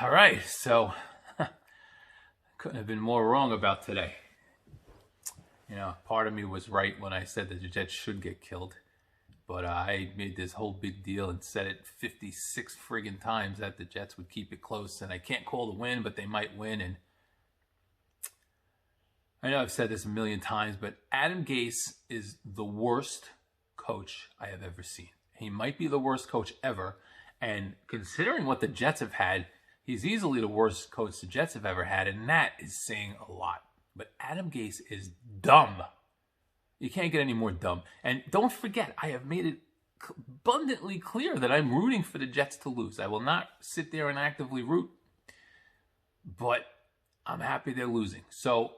All right, so couldn't have been more wrong about today. You know, part of me was right when I said that the Jets should get killed, but I made this whole big deal and said it 56 friggin' times that the Jets would keep it close, and I can't call the win, but they might win. And I know I've said this a million times, but Adam Gase is the worst coach I have ever seen. He might be the worst coach ever, and considering what the Jets have had, he's easily the worst coach the Jets have ever had, and that is saying a lot. But Adam Gase is dumb. You can't get any more dumb. And don't forget, I have made it abundantly clear that I'm rooting for the Jets to lose. I will not sit there and actively root, but I'm happy they're losing. So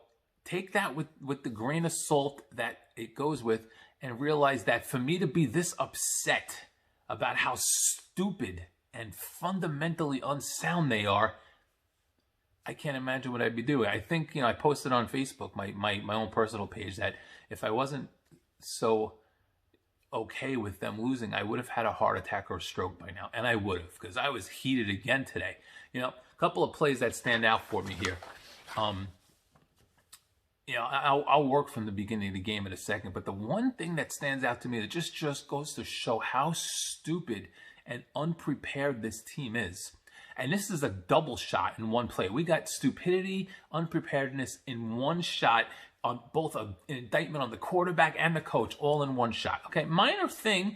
take that with the grain of salt that it goes with, and realize that for me to be this upset about how stupid and fundamentally unsound they are, I can't imagine what I'd be doing. I think, I posted on Facebook, my own personal page, that if I wasn't so okay with them losing, I would have had a heart attack or a stroke by now. And I would have, because I was heated again today. A couple of plays that stand out for me here. I'll work from the beginning of the game in a second, but the one thing that stands out to me that just goes to show how stupid and unprepared this team is. And this is a double shot in one play. We got stupidity, unpreparedness in one shot, on both an indictment on the quarterback and the coach, all in one shot. Okay, minor thing.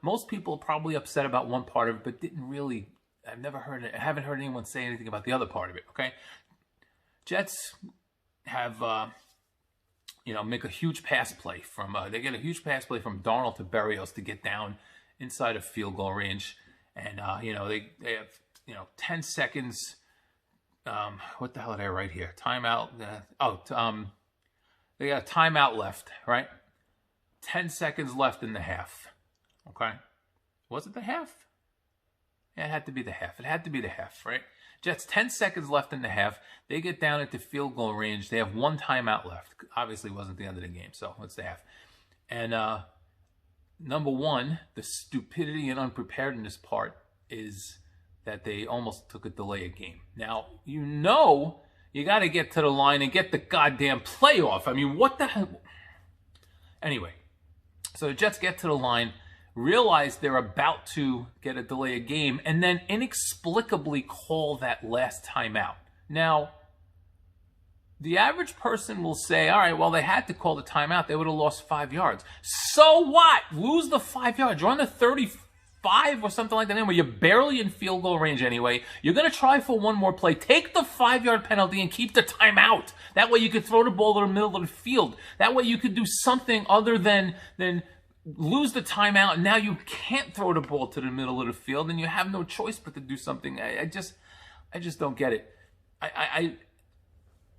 Most people are probably upset about one part of it, but didn't really. I haven't heard anyone say anything about the other part of it. Okay, Jets have make a huge pass play from. They get a huge pass play from Darnold to Berrios to get down inside of field goal range, and they have 10 seconds. What the hell did I write here? Timeout. They got a timeout left, right? 10 seconds left in the half. Okay, was it the half? Yeah, it had to be the half. It had to be the half, right? Jets 10 seconds left in the half. They get down into field goal range. They have one timeout left. Obviously, it wasn't the end of the game, so it's the half. And number one, the stupidity and unpreparedness part is that they almost took a delay of game. Now, you got to get to the line and get the goddamn playoff. I mean, what the hell? Anyway, so the Jets get to the line, realize they're about to get a delay of game, and then inexplicably call that last timeout. Now, the average person will say, all right, well, they had to call the timeout. They would have lost 5 yards. So what? Lose the 5 yards. You're on the 35 or something like that anyway. You're barely in field goal range anyway. You're going to try for one more play. Take the 5-yard penalty and keep the timeout. That way you could throw the ball to the middle of the field. That way you could do something other than lose the timeout, and now you can't throw the ball to the middle of the field, and you have no choice but to do something. I just don't get it.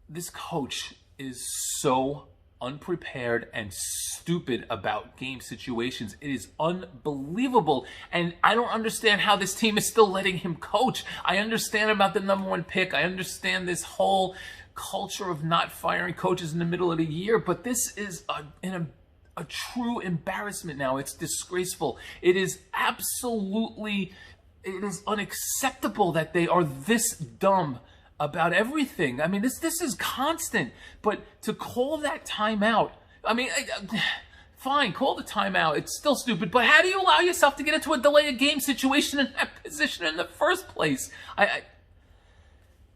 This coach is so unprepared and stupid about game situations. It is unbelievable, and I don't understand how this team is still letting him coach. I understand about the number one pick. I understand this whole culture of not firing coaches in the middle of the year, but this is a true embarrassment now. It's disgraceful. It is unacceptable that they are this dumb about everything. I mean, this is constant. But to call that timeout, I mean, fine, call the timeout. It's still stupid. But how do you allow yourself to get into a delay of game situation in that position in the first place?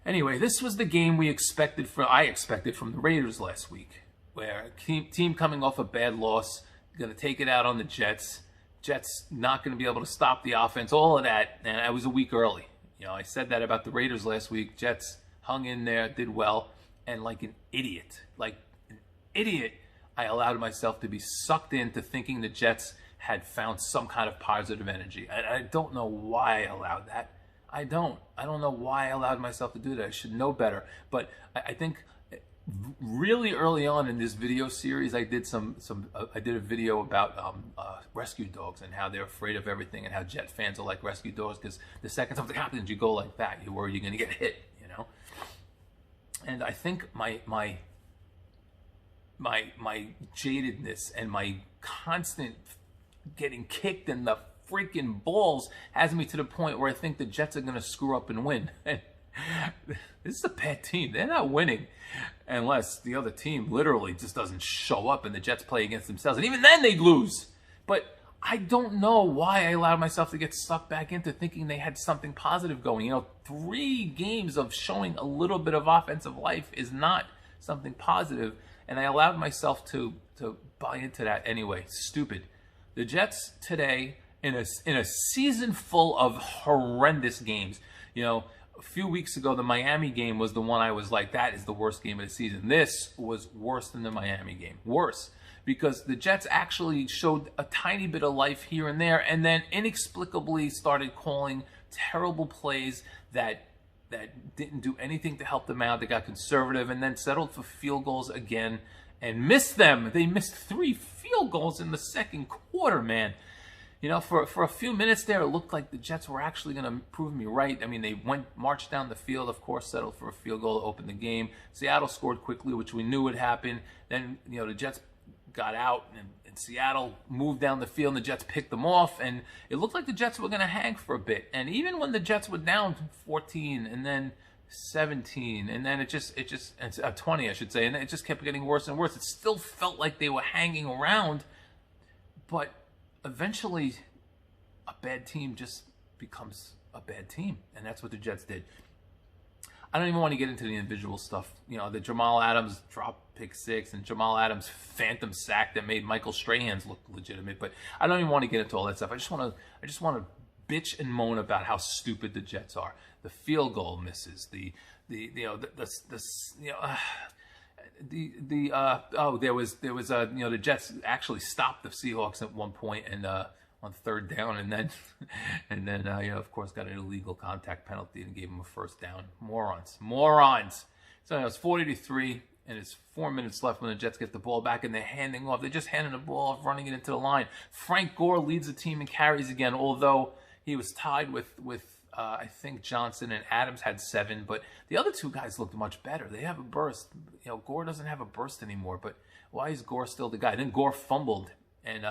Anyway, this was the game I expected from the Raiders last week, where a team coming off a bad loss, going to take it out on the Jets. Jets not going to be able to stop the offense, all of that. And I was a week early. I said that about the Raiders last week. Jets hung in there, did well. And like an idiot, I allowed myself to be sucked into thinking the Jets had found some kind of positive energy. I don't know why I allowed that. I don't know why I allowed myself to do that. I should know better. But I think really early on in this video series, I did I did a video about rescue dogs and how they're afraid of everything, and how Jet fans are like rescue dogs, because the second something happens, you go like that. You're worried you're going to get hit, And I think my jadedness and my constant getting kicked in the freaking balls has me to the point where I think the Jets are going to screw up and win. This is a bad team. They're not winning unless the other team literally just doesn't show up and the Jets play against themselves. And even then they'd lose. But I don't know why I allowed myself to get sucked back into thinking they had something positive going. 3 games of showing a little bit of offensive life is not something positive. And I allowed myself to buy into that anyway. Stupid. The Jets today, in a season full of horrendous games, a few weeks ago, the Miami game was the one I was like, that is the worst game of the season. This was worse than the Miami game. Worse. Because the Jets actually showed a tiny bit of life here and there, and then inexplicably started calling terrible plays that didn't do anything to help them out. They got conservative and then settled for field goals again and missed them. They missed 3 field goals in the second quarter, man. For a few minutes there, it looked like the Jets were actually going to prove me right. I mean, they marched down the field, of course, settled for a field goal to open the game. Seattle scored quickly, which we knew would happen. Then, the Jets got out, and Seattle moved down the field, and the Jets picked them off, and it looked like the Jets were going to hang for a bit. And even when the Jets were down 14, and then 17, and then it's 20, I should say, and it just kept getting worse and worse. It still felt like they were hanging around, but eventually a bad team just becomes a bad team, and that's what the Jets did. I don't even want to get into the individual stuff. The Jamal Adams drop pick 6 and Jamal Adams phantom sack that made Michael Strahan's look legitimate. But I don't even want to get into all that stuff. I just want to bitch and moan about how stupid the Jets are. The field goal misses. The Jets actually stopped the Seahawks at one point and on 3rd down, and then of course got an illegal contact penalty and gave him a 1st down. Morons. So it was 40-3, and it's 4 minutes left when the Jets get the ball back, and they're handing off. They're just handing the ball off, running it into the line. Frank Gore leads the team in carries again, although he was tied with I think Johnson, and Adams had 7, but the other 2 guys looked much better. They have a burst. Gore doesn't have a burst anymore, but why is Gore still the guy? Then Gore fumbled, and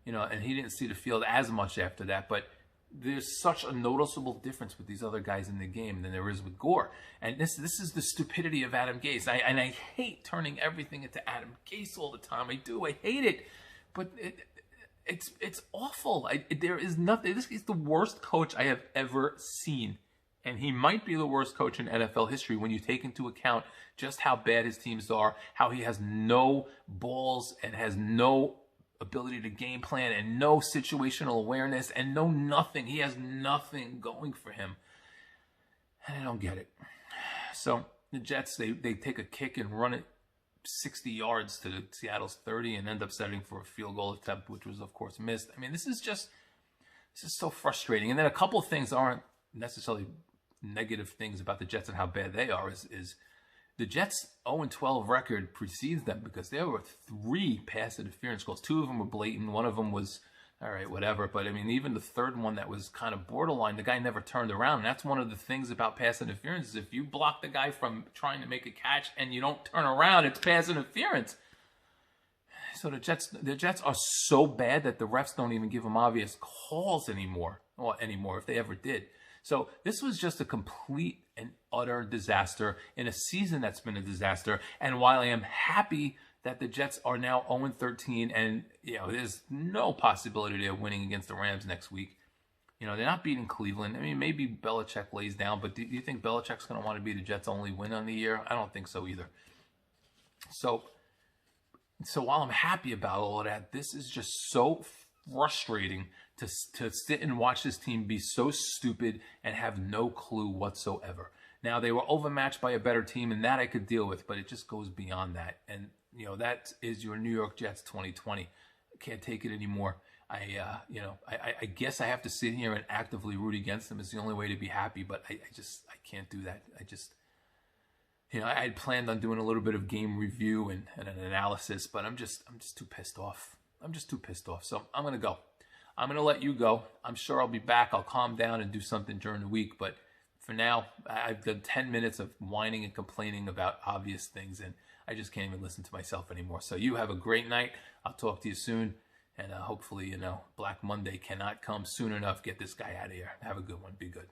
and he didn't see the field as much after that, but there's such a noticeable difference with these other guys in the game than there is with Gore. And this is the stupidity of Adam Gase. And I hate turning everything into Adam Gase all the time. I do. I hate it. But it's awful. There is nothing. This is the worst coach I have ever seen. And he might be the worst coach in NFL history when you take into account just how bad his teams are, how he has no balls and has no ability to game plan and no situational awareness and no nothing. He has nothing going for him. And I don't get it. So the Jets, they take a kick and run it 60 yards to Seattle's 30 and end up settling for a field goal attempt, which was, of course, missed. I mean, this is so frustrating. And then a couple of things aren't necessarily negative things about the Jets and how bad they are is the Jets' 0-12 record precedes them because there were 3 pass interference calls. 2 of them were blatant. One of them was, all right, whatever. But, I mean, even the third one that was kind of borderline, the guy never turned around. And that's one of the things about pass interference is if you block the guy from trying to make a catch and you don't turn around, it's pass interference. So the Jets are so bad that the refs don't even give them obvious calls anymore if they ever did. So this was just a complete and utter disaster in a season that's been a disaster. And while I am happy that the Jets are now 0-13 and there's no possibility of winning against the Rams next week. They're not beating Cleveland. I mean, maybe Belichick lays down, but do you think Belichick's going to want to be the Jets' only win on the year? I don't think so either. So while I'm happy about all of that, this is just so frustrating to sit and watch this team be so stupid and have no clue whatsoever. Now, they were overmatched by a better team, and that I could deal with, but it just goes beyond that. And, that is your New York Jets 2020. I can't take it anymore. I guess I have to sit here and actively root against them. It's the only way to be happy, but I can't do that. I had planned on doing a little bit of game review and an analysis, but I'm just too pissed off. So I'm going to go. I'm going to let you go. I'm sure I'll be back. I'll calm down and do something during the week. But for now, I've done 10 minutes of whining and complaining about obvious things, and I just can't even listen to myself anymore. So you have a great night. I'll talk to you soon. And hopefully, Black Monday cannot come soon enough. Get this guy out of here. Have a good one. Be good.